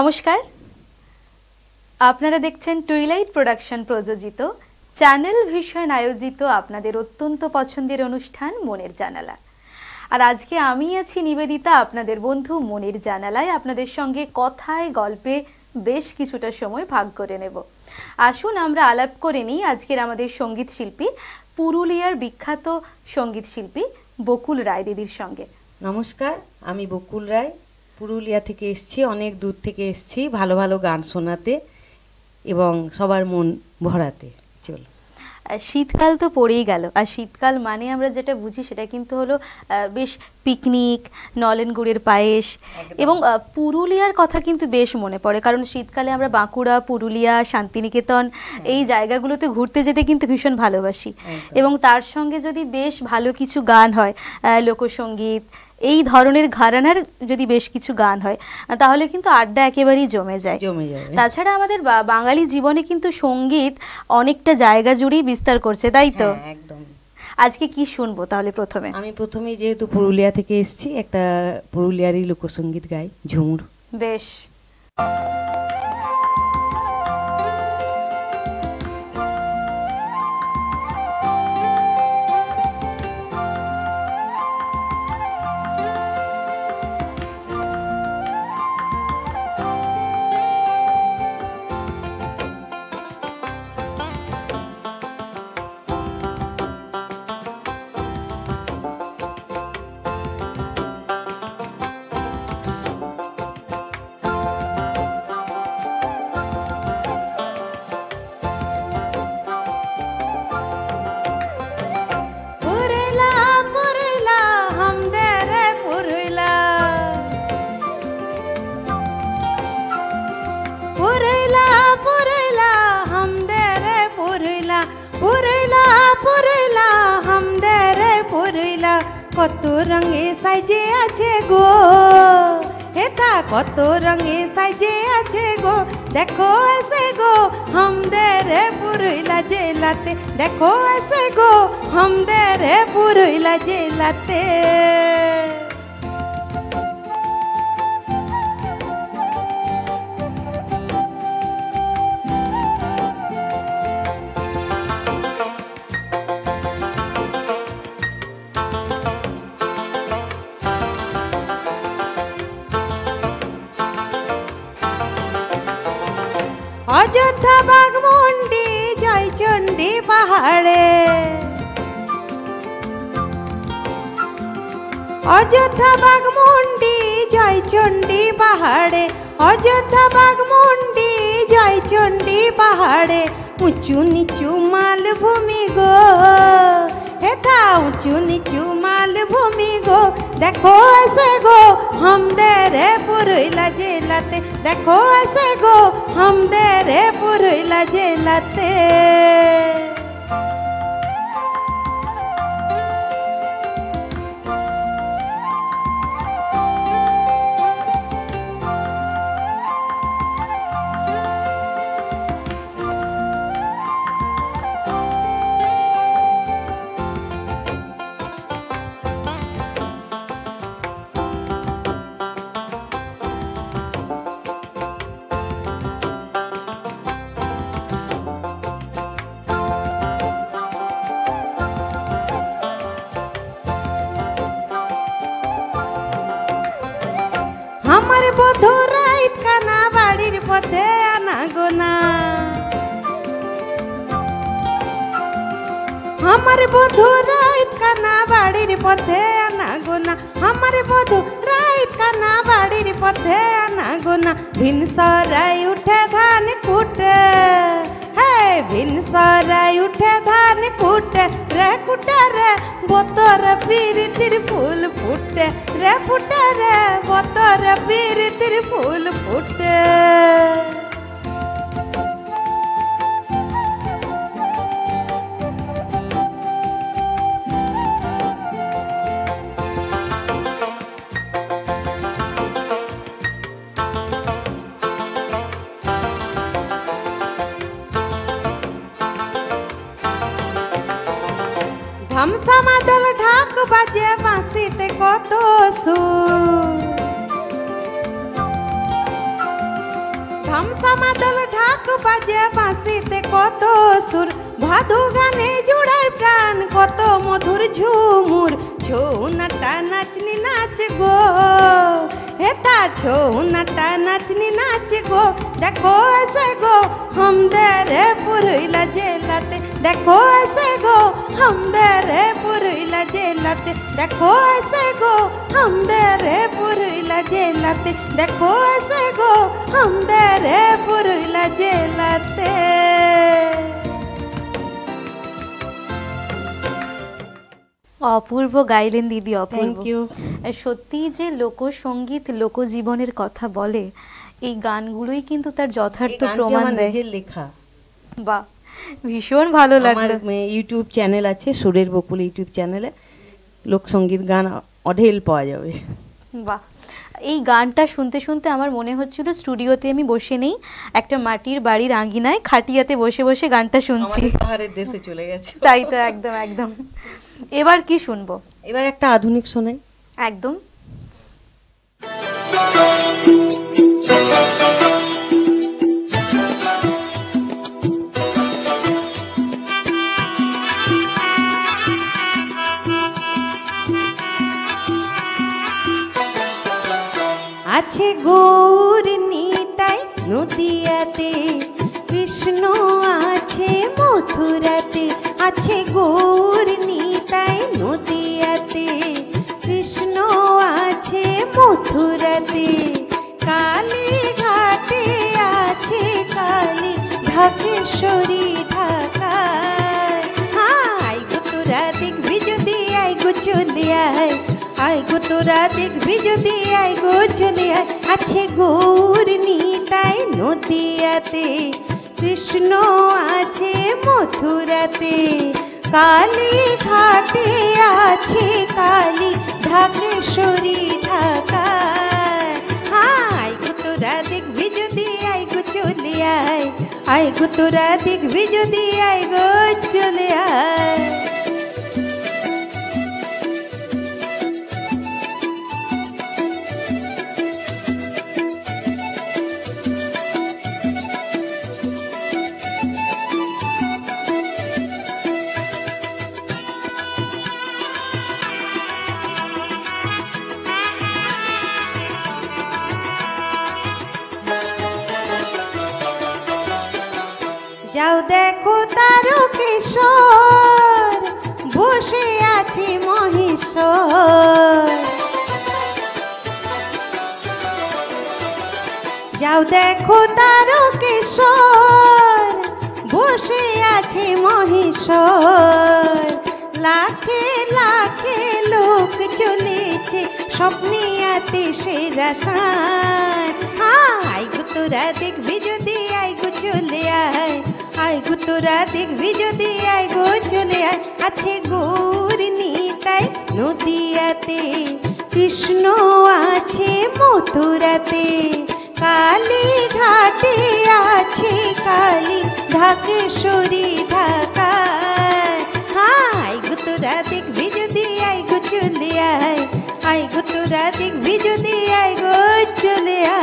নমস্কার, আপনারা দেখছেন টুইলাইট প্রোডাকশন প্রযোজিত চ্যানেল ভিশন আয়োজিত আপনাদের অত্যন্ত পছন্দের অনুষ্ঠান মনের জানালা। আর আজকে আমি আছি নিবেদিতা, আপনাদের বন্ধু মনের জানালায় আপনাদের সঙ্গে কথায় গল্পে বেশ কিছুটা সময় ভাগ করে নেব। আসুন আমরা আলাপ করে নিই আজকের আমাদের সঙ্গীত শিল্পী, পুরুলিয়ার বিখ্যাত সঙ্গীত শিল্পী বকুল রায় দিদির সঙ্গে। নমস্কার, আমি বকুল রায়, পুরুলিয়া থেকে এসেছি, অনেক দূর থেকে এসেছি ভালো ভালো গান শোনাতে এবং সবার মন ভরাতে। চলো, শীতকাল তো পড়েই গেল, আর শীতকাল মানে আমরা যেটা বুঝি সেটা কিন্তু হলো বেশ পিকনিক, নলেন গুড়ের পায়েস, এবং পুরুলিয়ার কথা কিন্তু বেশ মনে পড়ে, কারণ শীতকালে আমরা বাঁকুড়া, পুরুলিয়া, শান্তিনিকেতন এই জায়গাগুলোতে ঘুরতে যেতে কিন্তু ভীষণ ভালোবাসি। এবং তার সঙ্গে যদি বেশ ভালো কিছু গান হয়, লোকসঙ্গীত, এই ধরনের ঘরানার যদি বেশ কিছু গান হয়, তাহলে কিন্তু আড্ডা একেবারেই জমে যায়। তাছাড়া আমাদের বাঙালি জীবনে কিন্তু সঙ্গীত অনেকটা জায়গা জুড়েই বিস্তার করছে, তাই তো? একদম। আজকে কি শুনবো তাহলে? প্রথমেই যেহেতু পুরুলিয়া থেকে এসেছি, একটা পুরুলিয়ারই লোকসঙ্গীত গাই, ঝুমুর। বেশ। কত রঙে সাইজে আছে গো, হেতা কত রঙে সাইজে আছে গো, দেখো এসে গো হামদের পুরুলিয়া জেলাতে, দেখো এসে গো হামদের পুরুলিয়া জেলাতে। অযোধ্যা বাগমুন্ডি জয়চণ্ডী পাহাড়ে, অযোধ্যা বাগমুন্ডি জয়চণ্ডী পাহাড়ে, অযোধ্যা বাগমুন্ডি জয়চণ্ডী পাহাড়ে, উঁচু নিচু মালভূমি গো, হেথা উঁচু নিচু মালভূমি গো, দেখো এসে গো হামদের পুরুলিয়া জেলাতে, দেখো এসে গো হামদের পুরুলিয়া জেলাতে। আমার বধূ রাইত কানা বাড়ির পথে আনা গোনা, আমার বধূ রাইত কানা বাড়ির পথে আনা গোনা, আমার বধূ রাইত কানা বাড়ির পথে আনা গোনা, ভিনসরাই উঠে ধান কুটে, হে ভিনসরাই উঠে ধান কুটে রে, কুটে রে বতর পিরিতির ফুল ফুটে রে, ফুটে রে বতর পিরিতির ফুল ফুটে। ধামসা মাদল ঢাক বাজে বাঁশিতে কত সুর, ধামসা মাদল ঢাক বাজে বাঁশিতে কত সুর, ভাদু গানে জুড়ায় প্রাণ কত মধুর ঝুমুর। ছৌ নাটা নাচনি নাচ গো, হেতা ছৌ নাটা নাচনি নাচ গো, দেখো এসে গো हमদের পুরুলিয়া জেলাতে, দেখো এসে গো हमদের পুরুলিয়া জেলাতে, দেখো এসে গো हमদের পুরুলিয়া জেলাতে, দেখো এসে গো हमদের পুরুলিয়া জেলাতে। অপূর্ব গাইলেন দিদি, অপূর্ব। Thank you. সত্যিই যে লোকসঙ্গীত লোকজীবনের কথা বলে, এই গানগুলোই কিন্তু তার যথার্থ এই গানটি প্রমাণ আমার দেয়। নিজের লেখা। বাহ, ভীষণ ভালো আমার লাগলো। ইউটিউব চ্যানেল আছে, সুরের বকুল ইউটিউব চ্যানেলে লোকসঙ্গীত গান অঢেল পাওয়া যাবে। বাহ, এই গানটা শুনতে শুনতে আমার মনে হচ্ছিল স্টুডিওতে আমি বসে নেই, একটা মাটির বাড়ির আঙ্গিনায় খাটিয়াতে বসে বসে গানটা শুনছি। আমাদের পাহাড়ের দেশে চলে গেছে। তাই তো, একদম একদম। এবার কি শুনবো? এবার একটা আধুনিক শোনাই। একদম। আছে গৌর নিতাই নদিয়াতে, কৃষ্ণ আছে মথুরাতে, আছে গৌর নিতাই নদিয়াতে, কৃষ্ণ আছে মথুরাতে, কালী ঘাটে আছে কালী ঢাকেশ্বরী ঢাকায়। আই গো তোরা দেখবি যদি আই গো চলে আয়, আই গো তোরা দেখবি যদি আই গো চলে আয়। আছে গৌর নিতাই নদিয়াতে, কৃষ্ণ আছে মথুরাতে, কালী ঘাটে আছে কালী ঢাকেশ্বরী ঢাকায়। আই গো তোরা দেখবি যদি আই গো চলে আয়, আই গো তোরা দেখবি যদি আই গো চলে আয়। যাও দেখো তারকেশ্বর বসে আছে মহেশ্বর, যাও দেখো তারকেশ্বর বসে আছে মহেশ্বর। লাখে লাখে লোক চলেছে স্বপ্নিয়াতে সেরা সায়। আই গো তোরা দেখবি যদি আই গো চলে আয়, আই গো তোরা দেখবি যদি আই গো চলে আয়। আছে গৌর নিতাই নদিয়াতে, কৃষ্ণ আছে মথুরাতে, কালী ঘাটে আছে কালী ঢাকেশ্বরী ঢাকায়। আই গো তোরা দেখবি যদি আই গো চলে আয়, আই গো তোরা দেখবি যদি আই গো চলে আয়।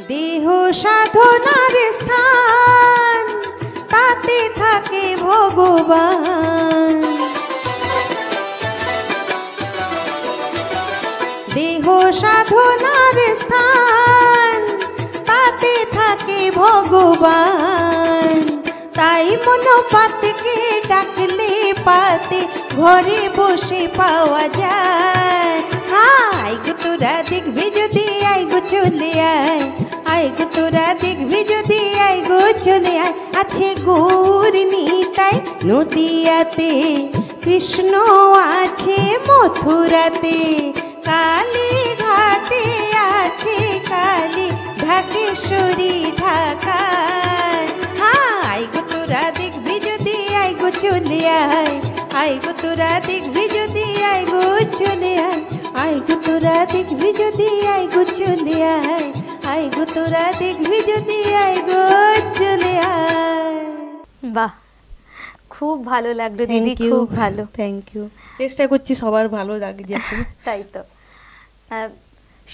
দেহ সাধনার স্থান তাতে থাকে ভগবান, দেহ সাধনার স্থান তাতে থাকে ভগবান। তাই মনোপাতকে ডাকলে পাতে ঘরে বসে পাওয়া যায়। আই গো তোরা দেখবি যদি আই গো চলে আয়, আই গো তোরা দেখবি যদি আই গো চলে আয়। আছে গৌর নিতাই নদিয়াতে, কৃষ্ণ আছে মথুরাতে, কালী ঘাটে আছে কালী ঢাকেশ্বরী ঢাকায়। আই গো তোরা দেখবি যদি আই গো চলে আয়, আই গো তোরা দেখবি যদি আই গো চলে আয়, আই গো তোরা দেখবি যদি আই গো চলে আয়, আই গো তোরা দেখবি যদি আই গো চলে আয়। বাহ, খুব ভালো লাগলো দিদি, খুব ভালো। Thank you. চেষ্টা করছি সবার ভালো লাগে যেতে। তাই তো।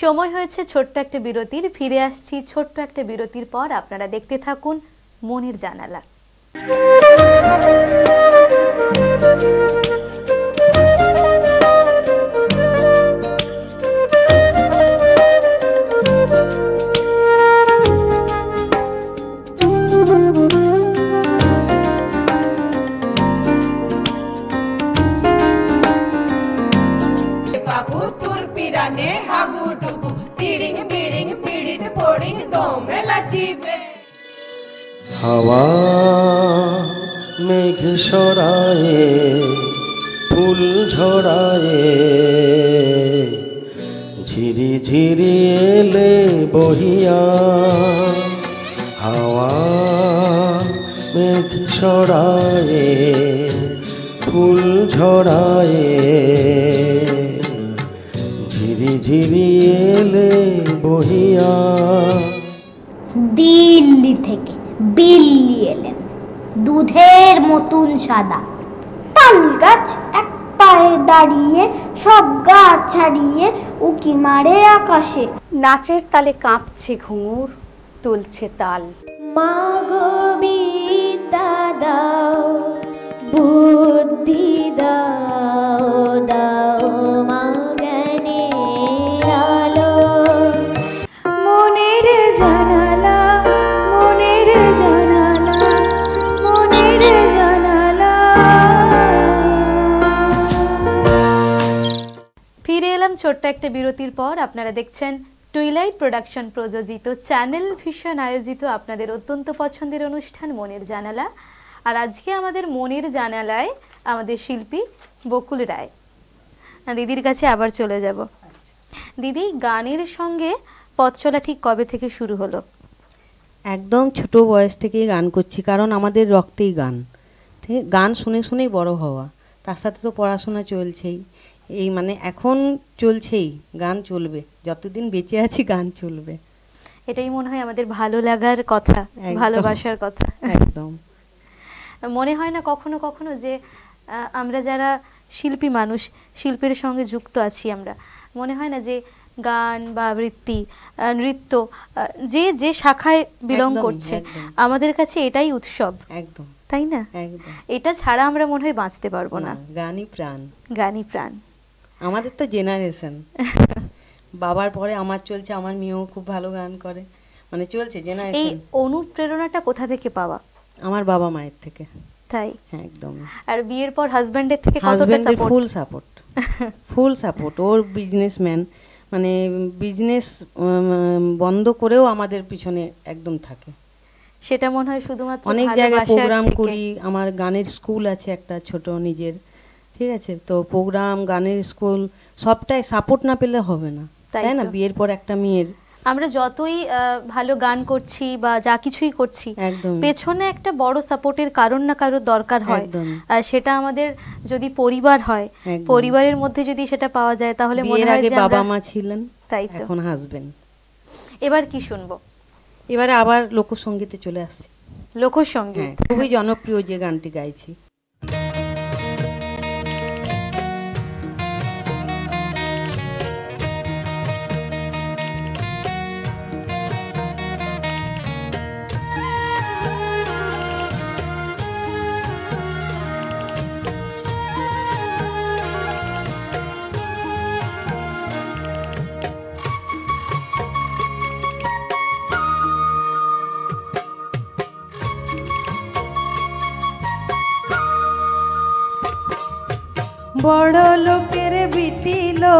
সময় হয়েছে ছোট্ট একটা বিরতির, ফিরে আসছি ছোট্ট একটা বিরতির পর। আপনারা দেখতে থাকুন মনের জানালা। হাওয়া মেঘ সরায়ে ফুল ঝরায়ে, ঝিরি ঝিরি এলে বহিয়া। হাওয়া মেঘ সরায়ে ফুল ঝরায়ে, ঝিরি ঝিরি এলে বহিয়া। দিল্লি থেকে বিল্লি এলেন, দুধের মতন সাদা। তাল গাছ এক পায়ে দাঁড়িয়ে, সব গাছ ছাড়িয়ে উকি মারে আকাশে। নাচের তালে কাঁপছে ঘুঙুর, তুলছে তাল। মা গো বিদ্যা দাও, বুদ্ধি দাও, দাও মা জ্ঞানের আলো। মনের জানালা, মনের জানালা, মনের জানালা। ফিরে এলাম ছোট্ট একটা বিরতির পর। আপনারা দেখছেন টুইলাইট প্রোডাকশন প্রযোজিত, চ্যানেল ভিশন আয়োজিত আপনাদের অত্যন্ত পছন্দের অনুষ্ঠান মনের জানালা। আর আজকে আমাদের মনের জানালায় আমাদের শিল্পী বকুল রায়। দিদির কাছে আবার চলে যাব। দিদি, গানের সঙ্গে পথ চলা ঠিক কবে থেকে শুরু হলো? একদম ছোট বয়স থেকেই গান করছি, কারণ আমাদের রক্তেই গান। ঠিক, গান শুনে শুনেই বড় হওয়া, তার সাথে তো পড়াশোনা চলছেই। এই মানে এখন চলছেই, গান চলবে, যতদিন বেঁচে আছি গান চলবে। এটাই মনে হয় আমাদের ভালো লাগার কথা, ভালোবাসার কথা। একদম। মনে হয় না কখনো কখনো যে আমরা যারা শিল্পী মানুষ, শিল্পের সঙ্গে যুক্ত আছি আমরা, মনে হয় না যে গান বা আবৃত্তি, নৃত্য, যে যে শাখায় বিলং করছে, আমাদের কাছে এটাই উৎসব। একদম, তাই না? একদম। এটা ছাড়া আমরা মনে হয় বাঁচতে পারবো না। গানই প্রাণ, গানই প্রাণ। আমাদের তো জেনারেশন। বাবার পরে আমার চলছে, আমার মেয়েও খুব ভালো গান করে, মানে চলছে এই জেনারেশন। অনুপ্রেরণাটা কোথা থেকে পাওয়া? আমার বাবা মায়ের থেকে। তাই? হ্যাঁ, একদম। আর বিয়ের পর হাজবেন্ডের থেকে কতটা হাজবেন্ডের support? Full support, full support. ওর বিজনেসম্যান, মানে বিজনেস বন্ধ করেও আমাদের পিছনে একদম থাকে। সেটা মনে হয় শুধুমাত্র অনেক জায়গায় ভালোবাসার প্রোগ্রাম থেকে। করি, আমার গানের স্কুল আছে একটা ছোট নিজের, ঠিক আছে? তো প্রোগ্রাম, গানের স্কুল, সবটাই সাপোর্ট না পেলে হবে না, তাই না? বিয়ের পর একটা মেয়ের, আমরা যতই ভালো গান করছি বা যা কিছুই করছি, পেছনে একটা বড় সাপোর্টের কারণ না কারোর দরকার হয়। সেটা আমাদের যদি পরিবার হয়, পরিবারের মধ্যে যদি সেটা পাওয়া যায়, তাহলে মনে হয় যে বাবা মা ছিলেন, তাই তো। এখন হাজবেন্ড। এবার কি শুনবো? এবারে আবার লোকসঙ্গীতে চলে আসছি। লোকসঙ্গীত খুবই জনপ্রিয় যে গানটি গাইছি। বড় লোকের বিটিলো,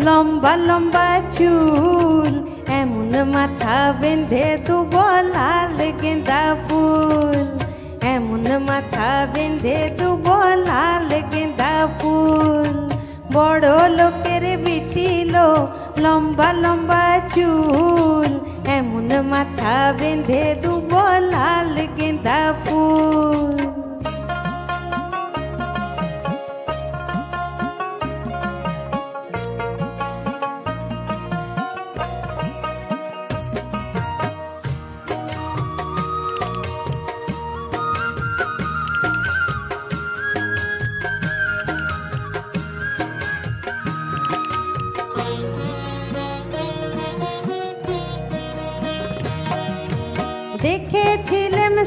লম্বা লম্বা চুল, এমন মাথা বেঁধে দুব লাল গেঁদা ফুল, এমন মাথা বেঁধে দুব লাল গেঁদা ফুল। বড় লোকের বিটিলো, লম্বা লম্বা চুল, এমন মাথা বেঁধে দুব লাল গেঁদা ফুল।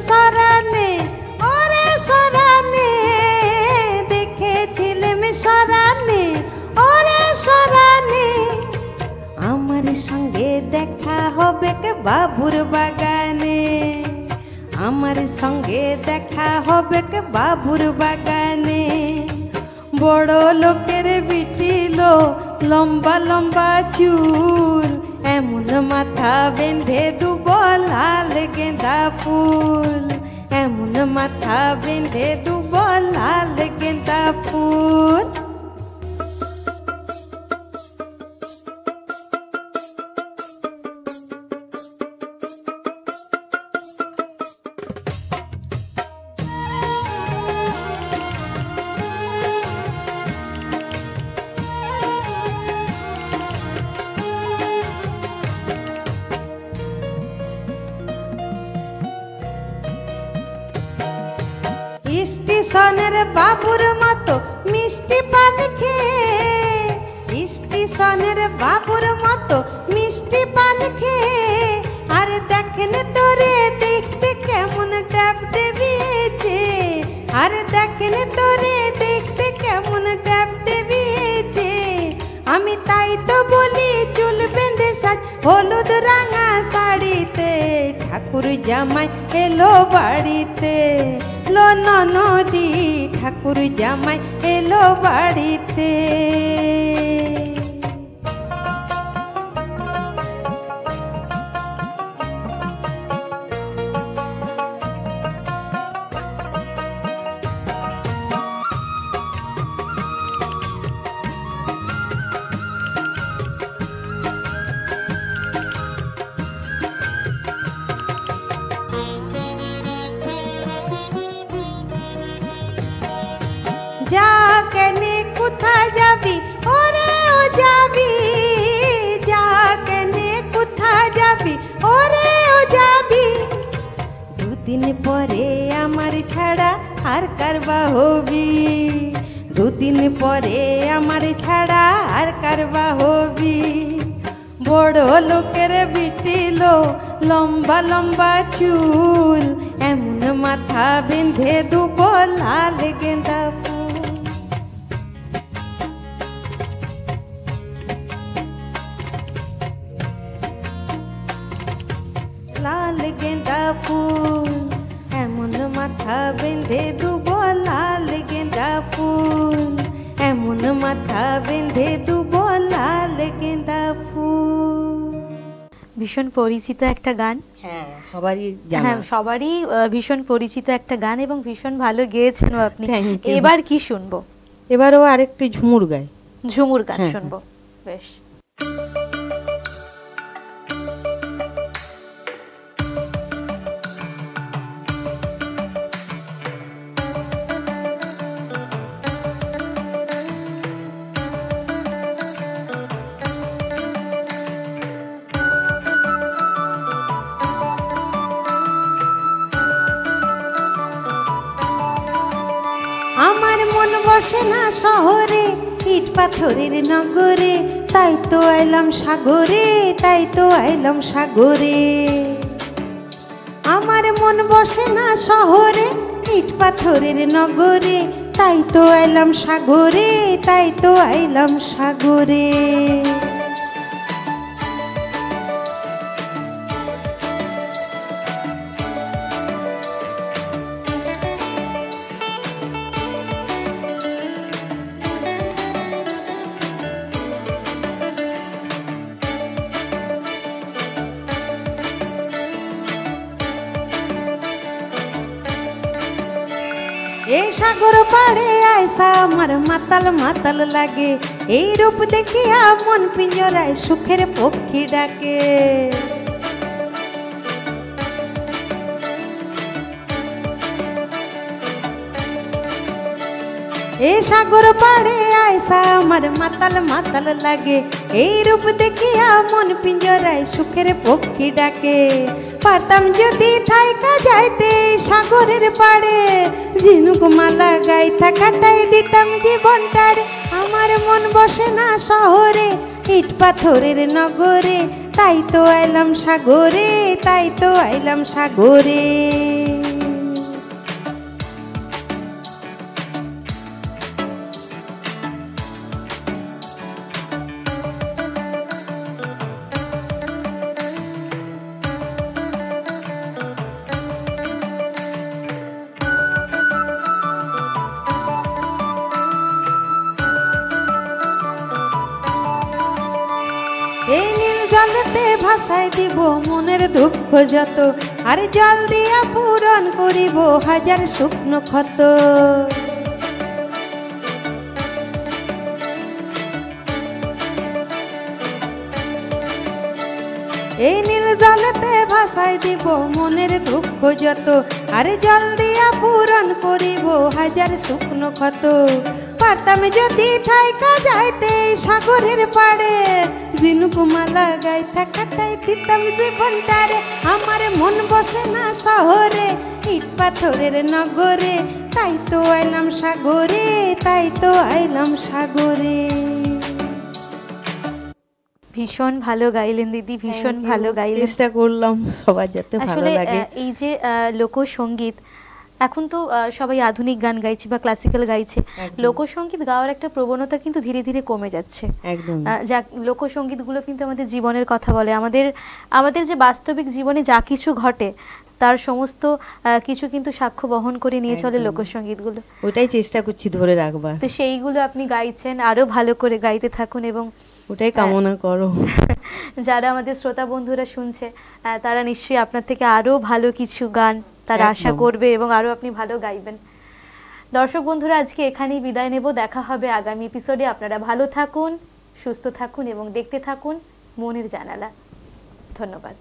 সরানে, ওরে সরানে, দেখেছিলাম সরানে, ওরে সরানে। আমার সঙ্গে দেখা হবে কে বাবুর বাগানে, আমার সঙ্গে দেখা হবে কে বাবুর বাগানে। বড় লোকের বিটিল লম্বা লম্বা চুল, এমন মাথা বেঁধে দুব লাল গেঁদা ফুল, এমন মাথা বেঁধে দুব লাল গেঁদা ফুল। স্টেশনের বাবুর মতো মিষ্টি পান খেয়ে, স্টেশনের বাবুর মতো মিষ্টি পান খেয়ে, আর দেখেন তোরে দেখতে কেমন ট্যাপ ডেবিয়েছে, আর দেখেন তোরে দেখতে কেমন ট্যাপ ডেবিয়েছে। আমি তাই তো বলি চুল বেঁধে সাজ হলুদ রাঙা শাড়িতে, ঠাকুর জামাই এলো বাড়িতে, লো ননদি ঠাকুর জামাই এলো বাড়িতে। যা কেনে কোথায় যাবি, ওরে ও যাবি, যা কেনে কোথায় যাবি, ওরে ও যাবি। দুদিন পরে আমার ছাড়া আর কারবা হবি, দুদিন পরে আমার ছাড়া আর কারবা হবি। বড় লোকের বিটিল লম্বা লম্বা চুল, এমন মাথা বেঁধে দুব লাল গেঁদা ফুল। লাল গেঁদা ফুল, এমন মাথা বেঁধে দুব লাল গেঁদা ফুল, এমন মাথা বেঁধে দুব লাল গেঁদা ফুল। ভীষণ পরিচিত একটা গান। হ্যাঁ, সবারই জানা। হ্যাঁ, সবারই ভীষণ পরিচিত একটা গান এবং ভীষণ ভালো গেয়েছেন আপনি। Thank you. এবার কি শুনবো? এবারও আরেকটি ঝুমুর গায়। ঝুমুর গান হ্যাঁ, শুনবো। বেশ। আমার মন বসে না শহরে, ইট পাথরের নগরে, তাই তো আইলাম সাগরে, তাই তো আইলাম সাগরে। আমার মন বসে না শহরে, ইট পাথরের নগরে, তাই তো আইলাম সাগরে, তাই তো আইলাম সাগরে। এই সাগর পাড়ে আইসা আমার মাতাল মাতাল লাগে, এই রূপ দেখিয়া মন পিঞ্জরায় সুখের পক্ষী ডাকে। এই সাগর পাড়ে আইসা আমার মাতাল মাতাল লাগে, এই রূপ দেখিয়া মন পিঞ্জরায় সুখের পক্ষী ডাকে। পারতাম যদি থাইকা যাইতে সাগরের পাড়ে, ঝিনুক মালা গাইথা কাটাই দিতাম জীবনটারে। আমার মন বসে না শহরে, ইট পাথরের নগরে, তাই তো আইলাম সাগরে, তাই তো আইলাম সাগরে। ভাষায় দিব মনের দুঃখ যত, আর জল দিয়া পূরণ করিব হাজার শুকনো ক্ষত। এই নীল জলেতে ভাষায় দিব মনের দুঃখ যত, আর জল দিয়া পূরণ করিব হাজার শুকনো ক্ষত। পারতাম যদি থাইকা যাইতে সাগরের পাড়ে, ঝিনুকুমালা গাইতা কাটাই দিতাম জীবনটারে। আমার মন বসে না শহরে, ইট পাথরের নগরে, তাই তো আইলাম সাগরে, তাই তো আইলাম সাগরে। ভীষণ ভালো গাইলেন দিদি, ভীষণ ভালো গাইলেন। চেষ্টা করলাম সবার যাতে ভালো আসলে লাগে। এই যে লোকসঙ্গীত, এখন তো সবাই আধুনিক গান গাইছে বা ক্লাসিক্যাল গাইছে, লোকসঙ্গীত গাওয়ার একটা প্রবণতা কিন্তু ধীরে ধীরে কমে যাচ্ছে। একদম যা লোকসঙ্গীতগুলো কিন্তু আমাদের জীবনের কথা বলে, আমাদের যে বাস্তবিক জীবনে যা কিছু ঘটে তার সমস্ত কিছু কিন্তু সাক্ষ্য বহন করে নিয়ে চলে লোকসঙ্গীতগুলো। ওটাই চেষ্টা করছি ধরে রাখবার। তো সেইগুলো আপনি গাইছেন, আরো ভালো করে গাইতে থাকুন এবং ওটাই কামনা করো। যারা আমাদের শ্রোতা বন্ধুরা শুনছে তারা নিশ্চয়ই আপনার থেকে আরো ভালো কিছু গান তারা আশা করবে এবং আরো আপনি ভালো গাইবেন। দর্শক বন্ধুরা, আজকে এখানেই বিদায় নেব। দেখা হবে আগামী এপিসোডে। আপনারা ভালো থাকুন, সুস্থ থাকুন এবং দেখতে থাকুন মনের জানালা। ধন্যবাদ।